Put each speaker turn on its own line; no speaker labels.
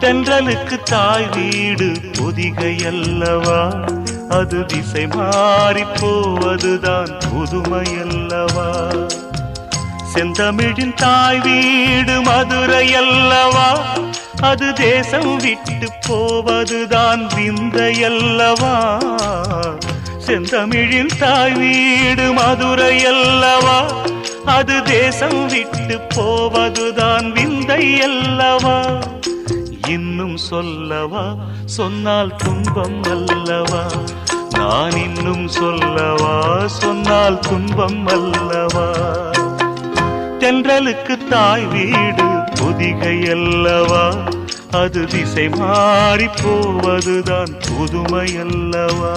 தென்றலுக்கு தாய் வீடு பொதிகை அல்லவா, அது திசை மாறி போவதுதான் புதுமை அல்லவா. செந்தமிழின் தாய் வீடு மதுரை அல்லவா, அது தேசம் விட்டு போவதுதான் விந்தை அல்லவா. செந்தமிழின் தாய் வீடு மதுரை அல்லவா, அது தேசம் விட்டு போவதுதான் விந்தை அல்லவா. இன்னும் சொல்லவா, சொன்னால் துன்பம் அல்லவா. நான் இன்னும் சொல்லவா, சொன்னால் துன்பம் அல்லவா. தென்றலுக்கு தாய் வீடு பொதிகை அல்லவா, அது திசை மாறி போவதுதான் புதுமை அல்லவா.